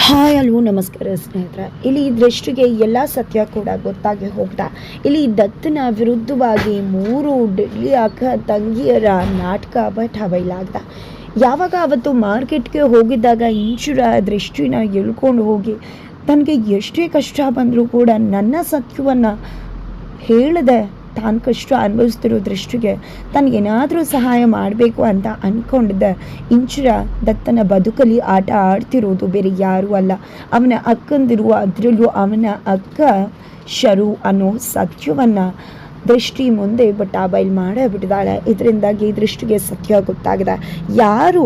Hi hello ನಮಸ್ಕಾರ ಸ್ನೇಹಿತರೆ. ಇಲ್ಲಿ ದೃಷ್ಟಿಗೆ ಎಲ್ಲ ಸತ್ಯ ಕೂಡ ಗೊತ್ತಾಗಿ ಹೋಗ್ತಾ ಇಲ್ಲಿ ದತ್ತನ ವಿರುದ್ಧವಾಗಿ 3 ಡೆಡ್ಲಿ ಅಕ್ಕ ತಂಗಿಯರ ನಾಟಕ ಬಯಲಾಗ್ದ. ಯಾವಾಗ ಅವತ್ತು ಮಾರ್ಕೆಟ್ಗೆ ಹೋಗಿದ್ದಾಗ ಇಂಚುರ ದೃಷ್ಟಿನ ಎಳ್ಕೊಂಡು ಹೋಗಿ ತನಗೆ ಎಷ್ಟೇ ಕಷ್ಟ ಬಂದರೂ ಕೂಡ ನನ್ನ ಸತ್ಯವನ್ನು ಹೇಳದೆ ತಾನು ಕಷ್ಟ ಅನುಭವಿಸ್ತಿರೋ ದೃಷ್ಟಿಗೆ ತನಗೇನಾದರೂ ಸಹಾಯ ಮಾಡಬೇಕು ಅಂತ ಅಂದ್ಕೊಂಡಿದ್ದೆ. ಇಂಚುರ ದತ್ತನ ಬದುಕಲ್ಲಿ ಆಟ ಆಡ್ತಿರೋದು ಬೇರೆ ಯಾರೂ ಅಲ್ಲ, ಅವನ ಅಕ್ಕಂದಿರುವ, ಅದರಲ್ಲೂ ಅವನ ಅಕ್ಕ ಶರು ಅನ್ನೋ ಸತ್ಯವನ್ನು ದೃಷ್ಟಿ ಮುಂದೆ ಬಯಲು ಮಾಡೇ ಬಿಟ್ಟಿದ್ದಾಳೆ. ಇದರಿಂದಾಗಿ ದೃಷ್ಟಿಗೆ ಸತ್ಯ ಗೊತ್ತಾಗಿದೆ, ಯಾರು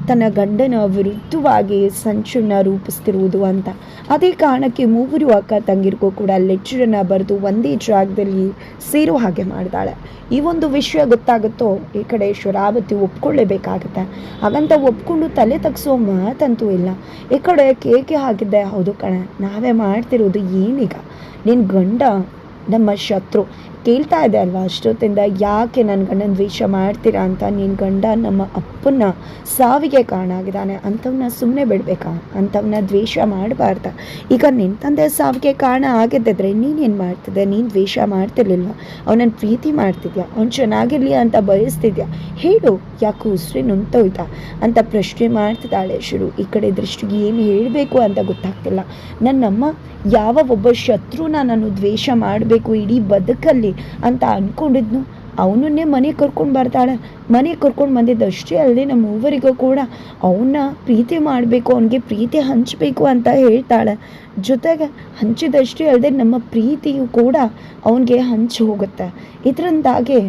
ತನ್ನ ಗಂಡನ ವಿರುದ್ಧವಾಗಿ ಸಂಚನ್ನು ರೂಪಿಸ್ತಿರುವುದು ಅಂತ. ಅದೇ ಕಾರಣಕ್ಕೆ 3 ಅಕ್ಕ ತಂಗಿರಿಗೂ ಕೂಡ ಲೆಟರನ್ನು ಬರೆದು ಒಂದೇ ಜಾಗದಲ್ಲಿ ಸೇರೋ ಹಾಗೆ ಮಾಡಿದಾಳೆ. ಈ ಒಂದು ವಿಷಯ ಗೊತ್ತಾಗುತ್ತೋ ಈ ಕಡೆ ಶರಾವತಿ ಒಪ್ಕೊಳ್ಳೇಬೇಕಾಗತ್ತೆ. ಹಾಗಂತ ಒಪ್ಕೊಂಡು ತಲೆ ತಗ್ಸೋ ಮಾತಂತೂ ಇಲ್ಲ. ಈ ಕಡೆ ಕೇಕೆ ಹಾಕಿದ್ದೆ, ಹೌದು ಕಣೆ, ನಾವೇ ಮಾಡ್ತಿರೋದು ಏನೀಗ, ನಿನ್ನ ಗಂಡ ನಮ್ಮ ಶತ್ರು. ಕೇಳ್ತಾ ಇದೆ ಅಲ್ವಾ ಅಷ್ಟೊತ್ತಿಂದ, ಯಾಕೆ ನನ್ನ ಗಂಡನ ದ್ವೇಷ ಮಾಡ್ತೀರಾ ಅಂತ. ನಿನ್ನ ಗಂಡ ನಮ್ಮ ಅಪ್ಪನ ಸಾವಿಗೆ ಕಾರಣ ಆಗಿದ್ದಾನೆ, ಅಂಥವನ್ನ ಸುಮ್ಮನೆ ಬಿಡಬೇಕಾ, ಅಂಥವನ್ನ ದ್ವೇಷ ಮಾಡಬಾರ್ದ. ಈಗ ನಿನ್ನ ತಂದೆ ಸಾವಿಗೆ ಕಾರಣ ಆಗಿದ್ದಿದ್ರೆ ನೀನೇನು ಮಾಡ್ತಿದ್ದೆ? ನೀನು ದ್ವೇಷ ಮಾಡ್ತಿರ್ಲಿಲ್ಲ, ಅವನನ್ನು ಪ್ರೀತಿ ಮಾಡ್ತಿದ್ಯಾ, ಅವ್ನು ಚೆನ್ನಾಗಿರಲಿ ಅಂತ ಬಯಸ್ತಿದ್ಯಾ? ಹೇಳು, ಯಾಕೆ ಉಸಿರಿ ನುಂಗ್ತೋಯ್ತಾ ಅಂತ ಪ್ರಶ್ನೆ ಮಾಡ್ತಿದ್ದಾಳೆ ಶುರು. ಈ ಕಡೆ ದೃಷ್ಟಿಗೆ ಏನು ಹೇಳಬೇಕು ಅಂತ ಗೊತ್ತಾಗ್ತಿಲ್ಲ. ನನ್ನಮ್ಮ ಯಾವ ಒಬ್ಬ ಶತ್ರುನ ನಾನು ದ್ವೇಷ ಮಾಡಬೇಕು ಇಡೀ ಬದುಕಲ್ಲಿ ಅಂತ ಅಂದ್ಕೊಂಡಿದ್ನು, ಅವನನ್ನೇ ಮನೆಗೆ ಕರ್ಕೊಂಡು ಬರ್ತಾಳೆ. ಮನೆಗೆ ಕರ್ಕೊಂಡು ಬಂದಿದ್ದಷ್ಟೇ ಅಲ್ಲದೆ ನಮ್ಮ ಮೂವರಿಗೂ ಕೂಡ ಅವನ್ನ ಪ್ರೀತಿ ಮಾಡಬೇಕು, ಅವನಿಗೆ ಪ್ರೀತಿ ಹಂಚಬೇಕು ಅಂತ ಹೇಳ್ತಾಳೆ. ಜೊತೆಗೆ ಹಂಚಿದಷ್ಟೇ ಅಲ್ಲದೆ ನಮ್ಮ ಪ್ರೀತಿಯು ಕೂಡ ಅವನಿಗೆ ಹಂಚಿ ಹೋಗುತ್ತೆ. ಇದರಿಂದಾಗಿ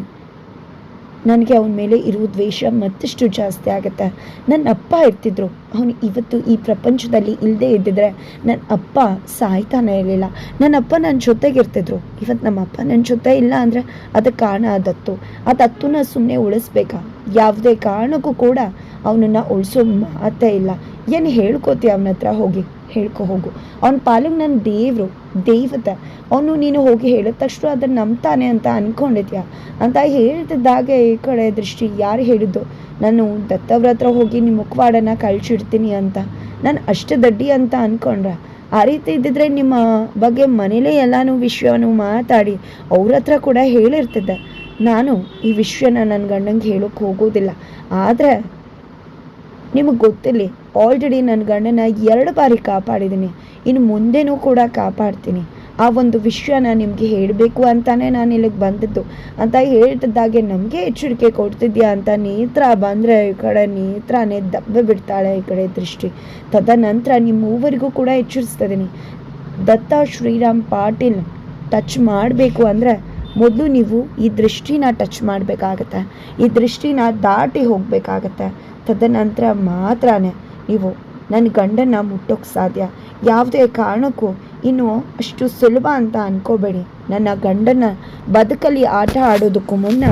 ನನಗೆ ಅವನ ಮೇಲೆ ಇರೋ ದ್ವೇಷ ಮತ್ತಷ್ಟು ಜಾಸ್ತಿ ಆಗುತ್ತೆ. ನನ್ನ ಅಪ್ಪ ಇರ್ತಿದ್ರು, ಅವನು ಇವತ್ತು ಈ ಪ್ರಪಂಚದಲ್ಲಿ ಇಲ್ಲದೆ ಇದ್ದಿದ್ರೆ ನನ್ನ ಅಪ್ಪ ಸಾಯ್ತಾನೆ ಇರಲಿಲ್ಲ. ನನ್ನ ಅಪ್ಪ ನನ್ನ ಜೊತೆಗಿರ್ತಿದ್ರು. ಇವತ್ತು ನಮ್ಮ ಅಪ್ಪ ನನ್ನ ಜೊತೆ ಇಲ್ಲ ಅಂದರೆ ಅದಕ್ಕೆ ಕಾರಣ ದತ್ತು. ಆ ದತ್ತುನ ಸುಮ್ಮನೆ ಉಳಿಸ್ಬೇಕಾ? ಯಾವುದೇ ಕಾರಣಕ್ಕೂ ಕೂಡ ಅವನನ್ನು ಉಳಿಸೋ ಮಾತೇ ಇಲ್ಲ. ಏನು ಹೇಳ್ಕೋತಿ ಅವನ ಹತ್ರ? ಹೋಗಿ ಹೇಳ್ಕೊ ಹೋಗು. ಅವನ ಪಾಲಿಗೆ ನನ್ನ ದೇವರು, ದೇವತೆ. ಅವನು ನೀನು ಹೋಗಿ ಹೇಳಿದ ತಕ್ಷಣ ಅದನ್ನು ನಂಬ್ತಾನೆ ಅಂತ ಅಂದ್ಕೊಂಡಿದ್ಯಾ ಅಂತ ಹೇಳ್ತಿದ್ದಾಗೆ ಈ ಕಡೆ ದೃಷ್ಟಿ, ಯಾರು ಹೇಳಿದ್ದು ನಾನು ದತ್ತವ್ರ ಹತ್ರ ಹೋಗಿ ನಿಮ್ಮ ಮುಖವಾಡನ ಕಳ್ಸಿಡ್ತೀನಿ ಅಂತ? ನಾನು ಅಷ್ಟು ದಡ್ಡಿ ಅಂತ ಅಂದ್ಕೊಂಡ್ರೆ? ಆ ರೀತಿ ಇದ್ದಿದ್ರೆ ನಿಮ್ಮ ಬಗ್ಗೆ ಮನೇಲೇ ಎಲ್ಲನೂ ವಿಷಯವನ್ನು ಮಾತಾಡಿ ಅವ್ರ ಹತ್ರ ಕೂಡ ಹೇಳಿರ್ತಿದ್ದೆ. ನಾನು ಈ ವಿಷಯನ ನನ್ನ ಗಂಡಂಗೆ ಹೇಳೋಕ್ಕೆ ಹೋಗೋದಿಲ್ಲ. ಆದರೆ ನಿಮಗೆ ಗೊತ್ತಿರಲಿ, ಆಲ್ರೆಡಿ ನನ್ನ ಗಂಡನ 2 ಬಾರಿ ಕಾಪಾಡಿದ್ದೀನಿ, ಇನ್ನು ಮುಂದೆನೂ ಕೂಡ ಕಾಪಾಡ್ತೀನಿ. ಆ ಒಂದು ವಿಷಯನ ನಿಮಗೆ ಹೇಳಬೇಕು ಅಂತಾನೆ ನಾನು ಇಲ್ಲಿಗೆ ಬಂದಿದ್ದು ಅಂತ ಹೇಳ್ತಿದ್ದಾಗೆ ನಮಗೆ ಎಚ್ಚರಿಕೆ ಕೊಡ್ತಿದ್ಯಾ ಅಂತ ನೇತ್ರ ಬಂದರೆ ಈ ಕಡೆ ನೇತ್ರನೇ ದಬ್ಬೆ ಬಿಡ್ತಾಳೆ ಈ ಕಡೆ ದೃಷ್ಟಿ. ತದನಂತರ ನಿಮ್ಮ ಮೂವರಿಗೂ ಕೂಡ ಎಚ್ಚರಿಸ್ತಿದ್ದೀನಿ, ದತ್ತ ಶ್ರೀರಾಮ್ ಪಾಟೀಲ್ ಟಚ್ ಮಾಡಬೇಕು ಅಂದರೆ ಮೊದಲು ನೀವು ಈ ದೃಷ್ಟಿನ ಟಚ್ ಮಾಡಬೇಕಾಗತ್ತೆ, ಈ ದೃಷ್ಟಿನ ದಾಟಿ ಹೋಗಬೇಕಾಗತ್ತೆ. ತದನಂತರ ಮಾತ್ರ ನೀವು ನನ್ನ ಗಂಡನ ಮುಟ್ಟೋಕ್ಕೆ ಸಾಧ್ಯ. ಯಾವುದೇ ಕಾರಣಕ್ಕೂ ಇನ್ನು ಅಷ್ಟು ಸುಲಭ ಅಂತ ಅಂದ್ಕೋಬೇಡಿ. ನನ್ನ ಗಂಡನ ಬದುಕಲ್ಲಿ ಆಟ ಆಡೋದಕ್ಕೂ ಮುನ್ನ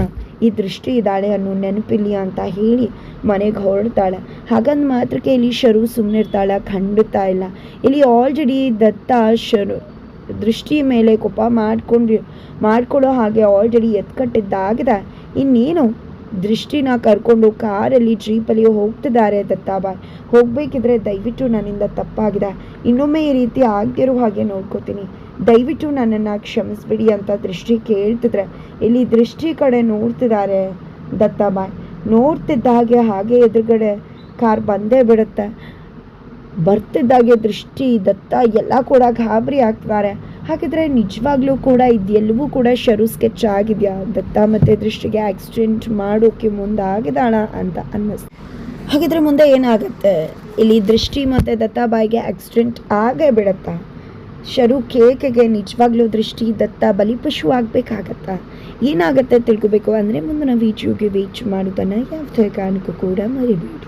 ಈ ದೃಷ್ಟಿ ಇದ್ದಾಳೆ ಅನ್ನೋ ನೆನಪಿಲ್ಲಿ ಅಂತ ಹೇಳಿ ಮನೆಗೆ ಹೊರಡ್ತಾಳೆ. ಹಾಗಂದು ಮಾತ್ರಕ್ಕೆ ಇಲ್ಲಿ ಶರು ಸುಮ್ಮನಿರ್ತಾಳೆ? ಖಂಡಿತ ಇಲ್ಲ. ಇಲ್ಲಿ ಆಲ್ರೆಡಿ ದತ್ತ ಶರು ದೃಷ್ಟಿ ಮೇಲೆ ಕೋಪ ಮಾಡ್ಕೊಳ್ಳೋ ಹಾಗೆ ಆಲ್ರೆಡಿ ಎತ್ಕಟ್ಟಿದ್ದಾಗಿದೆ. ಇನ್ನೇನು ದೃಷ್ಟಿನ ಕರ್ಕೊಂಡು ಕಾರಲ್ಲಿ ಜೀಪಲ್ಲಿ ಹೋಗ್ತಿದ್ದಾರೆ ದತ್ತಾಬಾಯ್. ಹೋಗಬೇಕಿದ್ರೆ ದಯವಿಟ್ಟು ನನ್ನಿಂದ ತಪ್ಪಾಗಿದೆ, ಇನ್ನೊಮ್ಮೆ ಈ ರೀತಿ ಆಗದಿರೋ ಹಾಗೆ ನೋಡ್ಕೋತೀನಿ, ದಯವಿಟ್ಟು ನನ್ನನ್ನು ಕ್ಷಮಿಸ್ಬಿಡಿ ಅಂತ ದೃಷ್ಟಿ ಕೇಳ್ತಿದ್ರೆ ಇಲ್ಲಿ ದೃಷ್ಟಿ ಕಡೆ ನೋಡ್ತಿದ್ದಾರೆ ದತ್ತಾಬಾಯ್. ನೋಡ್ತಿದ್ದಾಗೆ ಹಾಗೆ ಎದುರುಗಡೆ ಕಾರ್ ಬಂದೇ ಬಿಡುತ್ತೆ. ಬರ್ತಿದ್ದಾಗೆ ದೃಷ್ಟಿ ದತ್ತ ಎಲ್ಲ ಕೂಡ ಗಾಬರಿ ಆಗ್ತಾರೆ. ಹಾಗಿದ್ರೆ ನಿಜವಾಗ್ಲೂ ಕೂಡ ಇದೆಲ್ಲವೂ ಕೂಡ ಶರು ಸ್ಕೆಚ್ ಆಗಿದೆಯಾ? ದತ್ತ ಮತ್ತು ದೃಷ್ಟಿಗೆ ಆಕ್ಸಿಡೆಂಟ್ ಮಾಡೋಕ್ಕೆ ಮುಂದಾಗಿದ್ದಾಳ ಅಂತ ಅನ್ನಿಸ್ತು. ಹಾಗಿದ್ರೆ ಮುಂದೆ ಏನಾಗುತ್ತೆ? ಇಲ್ಲಿ ದೃಷ್ಟಿ ಮತ್ತು ದತ್ತಾಬಾಯಿಗೆ ಆಕ್ಸಿಡೆಂಟ್ ಆಗೇ ಬಿಡುತ್ತಾ? ಶರು ಕೇಕೆಗೆ ನಿಜವಾಗ್ಲೂ ದೃಷ್ಟಿ ದತ್ತ ಬಲಿಪಶು ಆಗಬೇಕಾಗತ್ತಾ? ಏನಾಗುತ್ತೆ ತಿಳ್ಕೊಬೇಕು ಅಂದರೆ ಮುಂದಿನ ವಿಡಿಯೋಗೆ ವೇಟ್ ಮಾಡೋದನ್ನು ಯಾವುದೇ ಕಾರಣಕ್ಕೂ ಕೂಡ ಮರಿಬೇಡಿ.